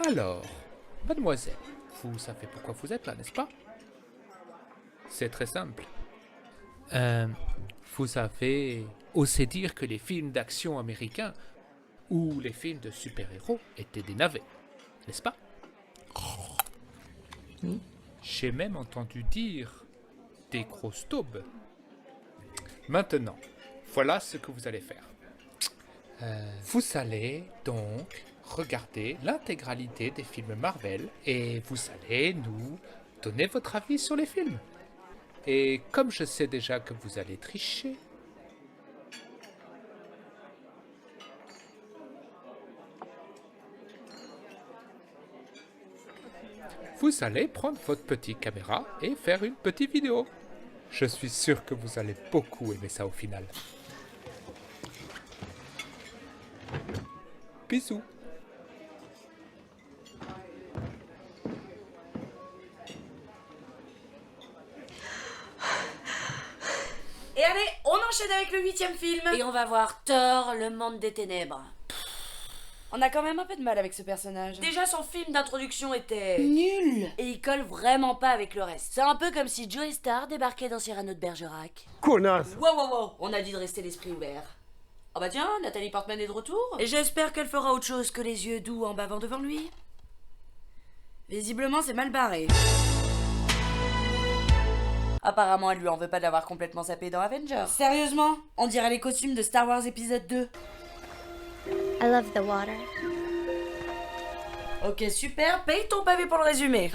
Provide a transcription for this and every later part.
Alors, mademoiselle, vous savez pourquoi vous êtes là, n'est-ce pas? C'est très simple. Vous avez osé dire que les films d'action américains ou les films de super-héros étaient des navets, n'est-ce pas? J'ai même entendu dire des grosses taubes. Maintenant, voilà ce que vous allez faire. Vous allez donc regarder l'intégralité des films Marvel et vous allez nous donner votre avis sur les films. Et comme je sais déjà que vous allez tricher, vous allez prendre votre petite caméra et faire une petite vidéo. Je suis sûr que vous allez beaucoup aimer ça au final. Bisous. Et allez, on enchaîne avec le 8e film. Et on va voir Thor, le monde des ténèbres. On a quand même un peu de mal avec ce personnage. Déjà, son film d'introduction était... nul. Et il colle vraiment pas avec le reste. C'est un peu comme si Joey Starr débarquait dans Cyrano de Bergerac. Connasse. Wow. On a dit de rester l'esprit ouvert. Oh bah tiens, Nathalie Portman est de retour. Et j'espère qu'elle fera autre chose que les yeux doux en bavant devant lui. Visiblement, c'est mal barré. Apparemment, elle lui en veut pas d'avoir complètement zappé dans Avengers. Sérieusement? On dirait les costumes de Star Wars épisode 2. I love the water. Ok, super, paye ton pavé pour le résumé.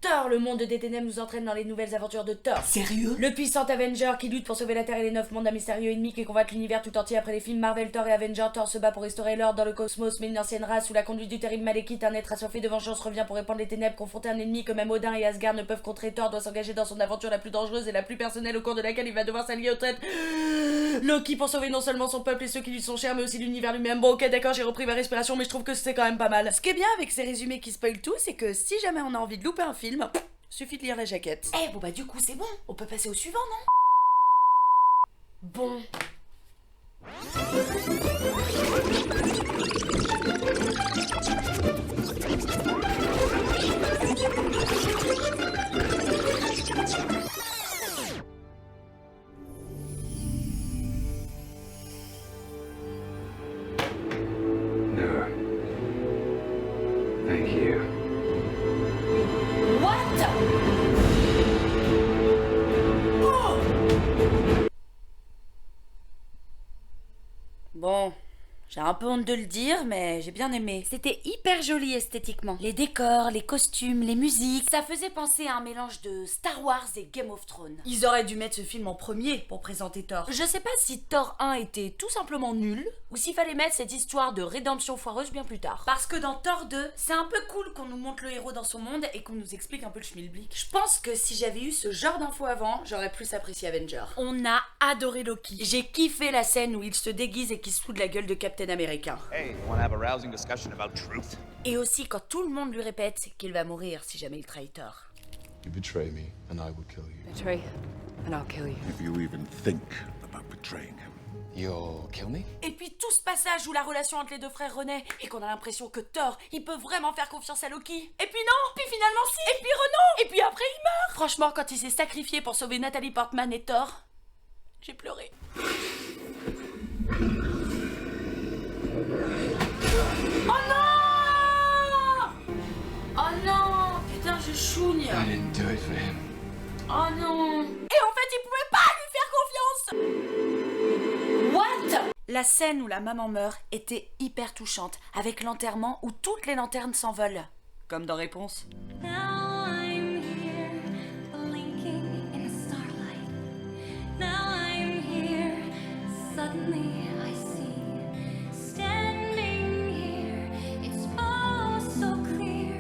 Thor, le monde des ténèbres nous entraîne dans les nouvelles aventures de Thor. Sérieux? Le puissant Avenger qui lutte pour sauver la Terre et les 9 mondes d'un mystérieux ennemi qui combattent l'univers tout entier après les films Marvel, Thor et Avenger. Thor se bat pour restaurer l'ordre dans le cosmos, mais une ancienne race sous la conduite du terrible Malekith, un être assoiffé de vengeance revient pour répandre les ténèbres, confronter un ennemi que même Odin et Asgard ne peuvent contrer. Thor doit s'engager dans son aventure la plus dangereuse et la plus personnelle au cours de laquelle il va devoir s'allier au traître Loki pour sauver non seulement son peuple et ceux qui lui sont chers, mais aussi l'univers lui-même. Bon, ok, d'accord, j'ai repris ma respiration, mais je trouve que c'est quand même pas mal. Ce qui est bien avec ces résumés qui spoilent tout, c'est que si jamais on a envie de louper un film, suffit de lire la jaquette. Eh bon bah du coup c'est bon, on peut passer au suivant, non? Bon. No. Thank you. What? Bon, j'ai un peu honte de le dire, mais j'ai bien aimé. C'était hyper joli esthétiquement. Les décors, les costumes, les musiques, ça faisait penser à un mélange de Star Wars et Game of Thrones. Ils auraient dû mettre ce film en premier pour présenter Thor. Je sais pas si Thor 1 était tout simplement nul, ou s'il fallait mettre cette histoire de rédemption foireuse bien plus tard. Parce que dans Thor 2, c'est un peu cool qu'on nous montre le héros dans son monde et qu'on nous explique un peu le schmilblick. Je pense que si j'avais eu ce genre d'infos avant, j'aurais plus apprécié Avenger. On a adoré Loki. J'ai kiffé la scène où il se déguise et qui se fout de la gueule de Captain America. Hey, you want to have a rousing discussion about truth? Et aussi quand tout le monde lui répète qu'il va mourir si jamais il trahit Thor. You betray me, and I will kill you. Betray, and I'll kill you. If you even think about betraying him. You'll kill me? Et puis tout ce passage où la relation entre les deux frères renaît et qu'on a l'impression que Thor, il peut vraiment faire confiance à Loki. Et puis non, puis finalement si, et puis Renan, et puis après il meurt. Franchement, quand il s'est sacrifié pour sauver Nathalie Portman et Thor, j'ai pleuré. Oh non! Oh non! Putain, je chougne. I didn't do it for him. Oh non! Et en fait, il pouvait pas lui faire confiance! What? La scène où la maman meurt était hyper touchante, avec l'enterrement où toutes les lanternes s'envolent. Comme dans Réponse. Now I'm here, blinking in the starlight. Now I'm here, suddenly I see. Standing here, it's all so clear.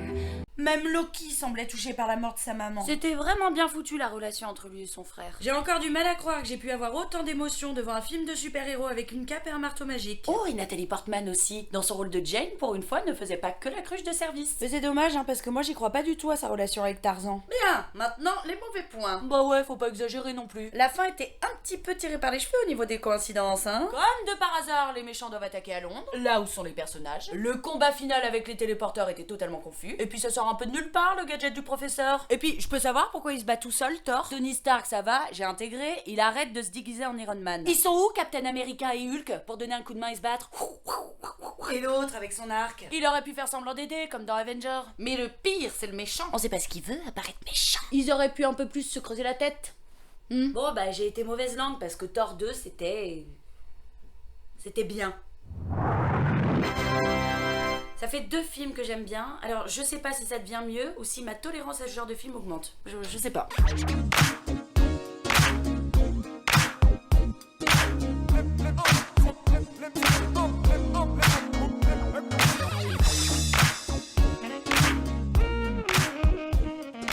Même Loki semblait touché par la mort de sa maman. C'était vraiment bien foutu la relation entre lui et son frère. J'ai encore du mal à croire que j'ai pu avoir autant d'émotions devant un film de super-héros avec une cape et un marteau magique. Oh, et Nathalie Portman aussi, dans son rôle de Jane, pour une fois, ne faisait pas que la cruche de service. Mais c'est dommage, hein, parce que moi j'y crois pas du tout à sa relation avec Tarzan. Bien, maintenant les mauvais points. Bah ouais, faut pas exagérer non plus. La fin était un petit peu tirée par les cheveux au niveau des coïncidences, hein. Comme de par hasard, les méchants doivent attaquer à Londres, là où sont les personnages. Le combat final avec les téléporteurs était totalement confus. Et puis ça sort un peu de nulle part, le gadget du professeur. Et puis, je peux savoir pourquoi il se bat tout seul, Thor? Tony Stark, ça va, j'ai intégré, il arrête de se déguiser en Iron Man. Ils sont où, Captain America et Hulk, pour donner un coup de main et se battre? Et l'autre avec son arc. Il aurait pu faire semblant d'aider, comme dans Avenger. Mais le pire, c'est le méchant. On sait pas ce qu'il veut, apparaître méchant. Ils auraient pu un peu plus se creuser la tête. Bon, bah j'ai été mauvaise langue parce que Thor 2, c'était bien. Ça fait 2 films que j'aime bien, alors je sais pas si ça devient mieux ou si ma tolérance à ce genre de film augmente. Je sais pas.